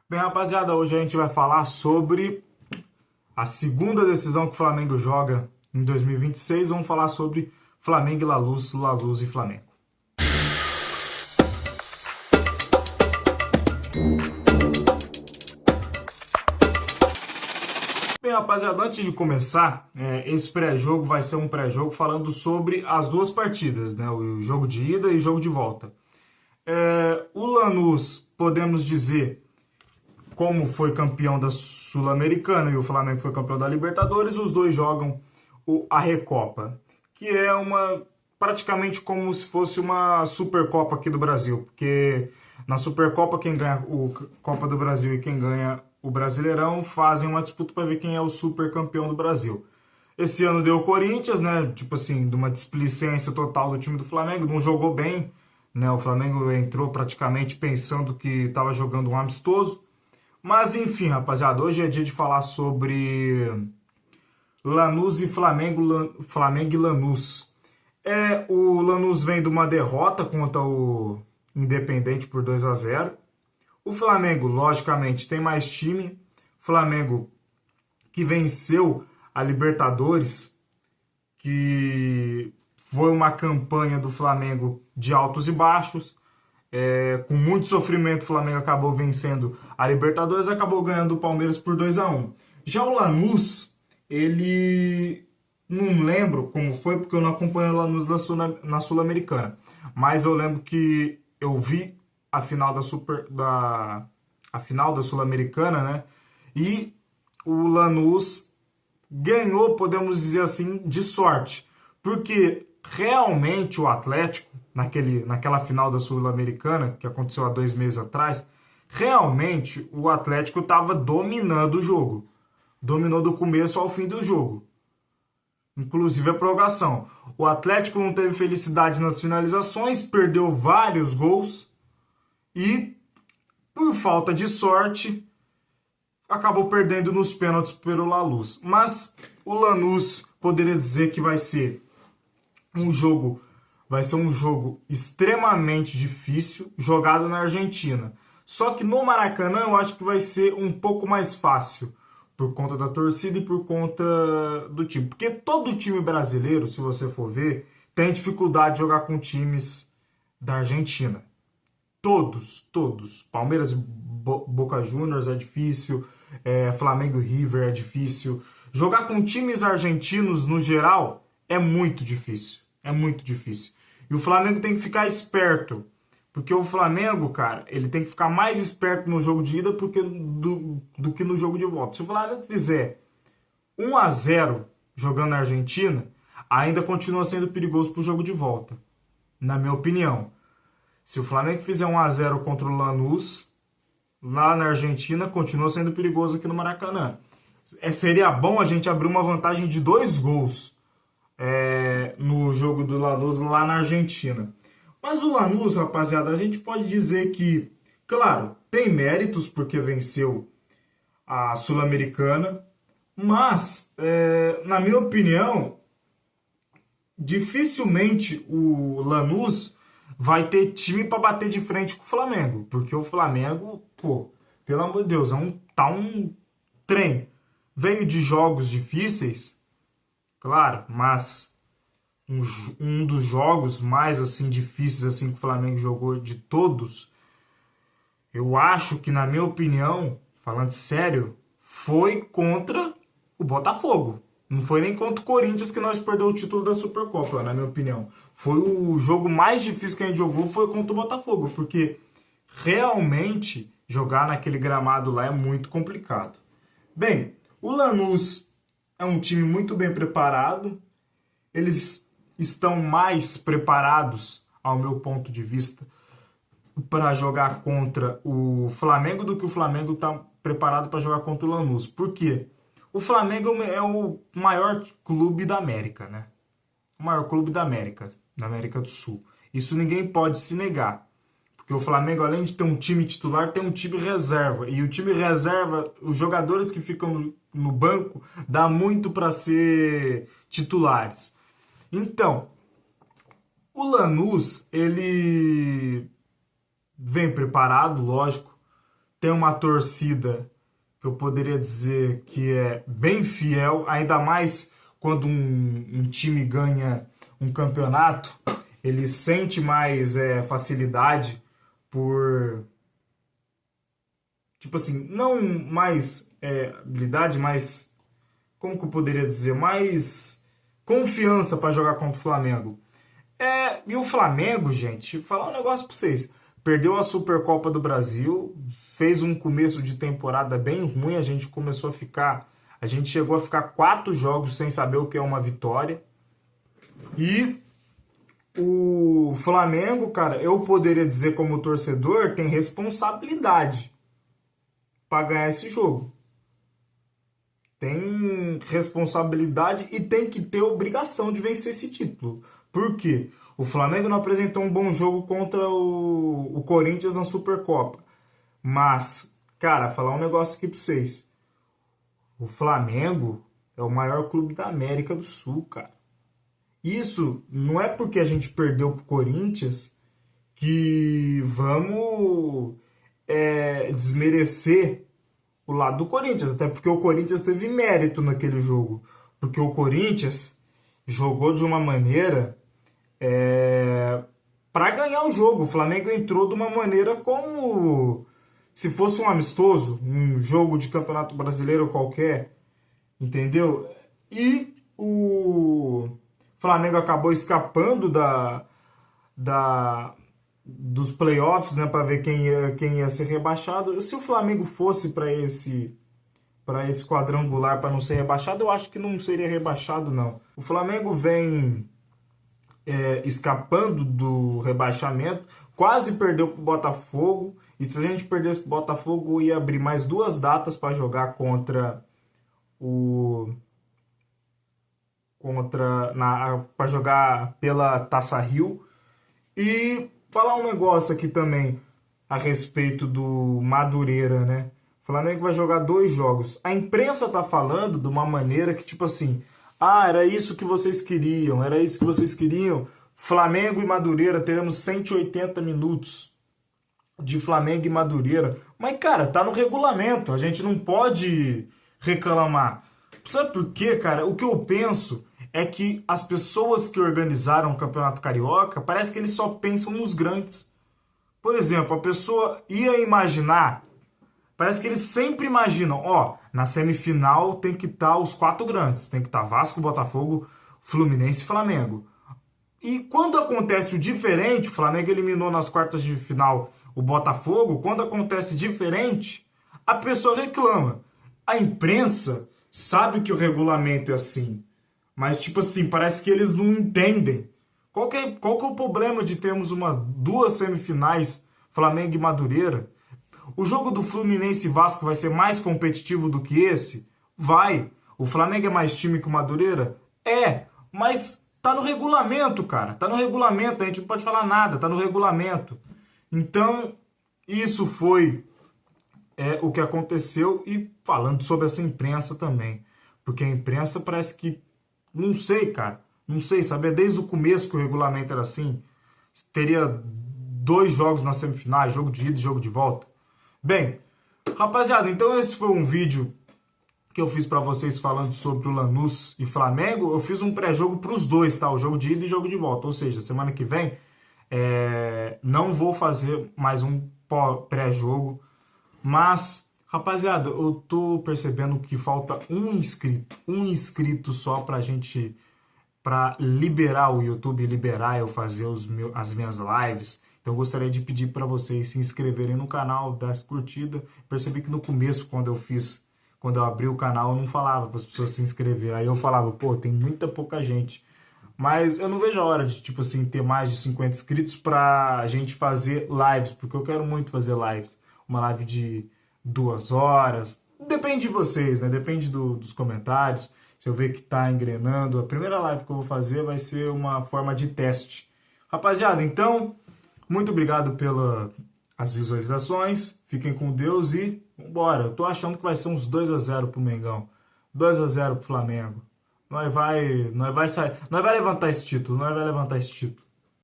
Bem, rapaziada, hoje a gente vai falar sobre a segunda decisão que o Flamengo joga em 2026. Vamos falar sobre Flamengo e La Luz e Flamengo. Bem, rapaziada, antes de começar, esse pré-jogo vai ser um pré-jogo falando sobre as duas partidas, né? O jogo de ida e o jogo de volta. O Lanús, podemos dizer, como foi campeão da Sul-Americana e o Flamengo foi campeão da Libertadores, os dois jogam a Recopa, que é praticamente como se fosse uma Supercopa aqui do Brasil, porque na Supercopa quem ganha o Copa do Brasil e quem ganha o Brasileirão fazem uma disputa para ver quem é o super campeão do Brasil. Esse ano deu o Corinthians, né? Tipo assim, de uma displicência total do time do Flamengo, não jogou bem, né? O Flamengo entrou praticamente pensando que estava jogando um amistoso. Mas enfim, rapaziada, hoje é dia de falar sobre Lanús e Flamengo, Flamengo e Lanús. O Lanús vem de uma derrota contra o Independente por 2-0. O Flamengo, logicamente, tem mais time. Flamengo que venceu a Libertadores, que foi uma campanha do Flamengo de altos e baixos. Com muito sofrimento, o Flamengo acabou vencendo a Libertadores, acabou ganhando o Palmeiras por 2-1. Já o Lanús, ele não lembro como foi, porque eu não acompanho o Lanús na Sul-Americana. Mas eu lembro que eu vi a final a final da Sul-Americana, né? E o Lanús ganhou, podemos dizer assim, de sorte. Porque realmente o Atlético, naquela final da Sul-Americana, que aconteceu há 2 meses atrás, realmente o Atlético estava dominando o jogo. Dominou do começo ao fim do jogo. Inclusive a prorrogação. O Atlético não teve felicidade nas finalizações, perdeu vários gols e, por falta de sorte, acabou perdendo nos pênaltis pelo Lanús. Mas o Lanús poderia dizer que vai ser um jogo extremamente difícil, jogado na Argentina. Só que no Maracanã eu acho que vai ser um pouco mais fácil, por conta da torcida e por conta do time. Porque todo time brasileiro, se você for ver, tem dificuldade de jogar com times da Argentina. Todos. Palmeiras, Boca Juniors é difícil, Flamengo e River é difícil. Jogar com times argentinos, no geral, é muito difícil. É muito difícil. E o Flamengo tem que ficar esperto. Porque o Flamengo, cara, ele tem que ficar mais esperto no jogo de ida do que no jogo de volta. Se o Flamengo fizer 1-0 jogando na Argentina, ainda continua sendo perigoso pro jogo de volta. Na minha opinião. Se o Flamengo fizer 1-0 contra o Lanús, lá na Argentina, continua sendo perigoso aqui no Maracanã. Seria bom a gente abrir uma vantagem de 2 gols no jogo do Lanús lá na Argentina. Mas o Lanús, rapaziada, a gente pode dizer que, claro, tem méritos porque venceu a Sul-Americana, mas, na minha opinião, dificilmente o Lanús vai ter time para bater de frente com o Flamengo, porque o Flamengo, pô, pelo amor de Deus, tá um trem. Veio de jogos difíceis, claro, mas um dos jogos mais assim difíceis assim que o Flamengo jogou de todos, eu acho que, na minha opinião, falando sério, foi contra o Botafogo. Não foi nem contra o Corinthians que nós perdemos o título da Supercopa, na minha opinião. Foi o jogo mais difícil que a gente jogou, foi contra o Botafogo, porque realmente jogar naquele gramado lá é muito complicado. Bem, o Lanús é um time muito bem preparado. Eles estão mais preparados, ao meu ponto de vista, para jogar contra o Flamengo do que o Flamengo está preparado para jogar contra o Lanús. Por quê? O Flamengo é o maior clube da América, né? O maior clube da América do Sul. Isso ninguém pode se negar. Porque o Flamengo, além de ter um time titular, tem um time reserva. E o time reserva, os jogadores que ficam no banco, dá muito para ser titulares. Então, o Lanús, ele vem preparado, lógico. tem uma torcida que eu poderia dizer que é bem fiel, ainda mais quando um time ganha um campeonato, ele sente mais facilidade por, tipo assim, não mais habilidade, mas, como que eu poderia dizer, mais confiança para jogar contra o Flamengo. E o Flamengo, gente, vou falar um negócio para vocês, perdeu a Supercopa do Brasil, fez um começo de temporada bem ruim, a gente chegou a ficar 4 jogos sem saber o que é uma vitória. E o Flamengo, cara, eu poderia dizer como torcedor, tem responsabilidade para ganhar esse jogo. Tem responsabilidade e tem que ter obrigação de vencer esse título. Por quê? O Flamengo não apresentou um bom jogo contra o Corinthians na Supercopa. Mas, cara, falar um negócio aqui pra vocês. O Flamengo é o maior clube da América do Sul, cara. Isso não é porque a gente perdeu pro Corinthians que vamos desmerecer o lado do Corinthians. Até porque o Corinthians teve mérito naquele jogo. Porque o Corinthians jogou de uma maneira para ganhar o jogo. O Flamengo entrou de uma maneira como se fosse um amistoso, um jogo de Campeonato Brasileiro qualquer, entendeu? E o Flamengo acabou escapando dos playoffs, né, para ver quem ia ser rebaixado. Se o Flamengo fosse para esse quadrangular para não ser rebaixado, eu acho que não seria rebaixado, não. O Flamengo vem escapando do rebaixamento, quase perdeu para o Botafogo, e se a gente perdesse para o Botafogo, ia abrir mais 2 datas para jogar para jogar pela Taça Rio. E falar um negócio aqui também a respeito do Madureira, né? O Flamengo vai jogar 2 jogos. A imprensa tá falando de uma maneira que, tipo assim, era isso que vocês queriam, era isso que vocês queriam. Flamengo e Madureira, teremos 180 minutos de Flamengo e Madureira. Mas, cara, tá no regulamento, a gente não pode reclamar. Sabe por quê, cara? O que eu penso é que as pessoas que organizaram o Campeonato Carioca, parece que eles só pensam nos grandes. Por exemplo, a pessoa ia imaginar, parece que eles sempre imaginam, na semifinal tem que estar os 4 grandes, tem que estar Vasco, Botafogo, Fluminense e Flamengo. E quando acontece o diferente, o Flamengo eliminou nas quartas de final o Botafogo, quando acontece diferente, a pessoa reclama. A imprensa sabe que o regulamento é assim, mas tipo assim, parece que eles não entendem. Qual que é o problema de termos 2 semifinais, Flamengo e Madureira? O jogo do Fluminense e Vasco vai ser mais competitivo do que esse? Vai. O Flamengo é mais time que o Madureira? Mas tá no regulamento, cara. Tá no regulamento, a gente não pode falar nada, tá no regulamento. Então, isso foi o que aconteceu, e falando sobre essa imprensa também. Porque a imprensa parece que, não sei, cara, não sei, sabia desde o começo que o regulamento era assim. Teria 2 jogos na semifinais, jogo de ida e jogo de volta. Bem, rapaziada, então esse foi um vídeo que eu fiz pra vocês falando sobre o Lanús e Flamengo. Eu fiz um pré-jogo pros 2, tá? O jogo de ida e jogo de volta. Ou seja, semana que vem não vou fazer mais um pré-jogo. Mas, rapaziada, eu tô percebendo que falta um inscrito só pra liberar o YouTube, liberar eu fazer as minhas lives. Então eu gostaria de pedir para vocês se inscreverem no canal, dar essa curtida. Percebi que no começo, quando eu abri o canal, eu não falava para as pessoas se inscrever. Aí eu falava, tem muita pouca gente. Mas eu não vejo a hora de, tipo assim, ter mais de 50 inscritos pra gente fazer lives, porque eu quero muito fazer lives. Uma live de 2 horas. Depende de vocês, né? Depende dos comentários. Se eu ver que tá engrenando, a primeira live que eu vou fazer vai ser uma forma de teste. Rapaziada, então, muito obrigado pelas visualizações. Fiquem com Deus e vambora. Eu tô achando que vai ser uns 2-0 pro Mengão. 2-0 pro Flamengo. Nós vai levantar esse título.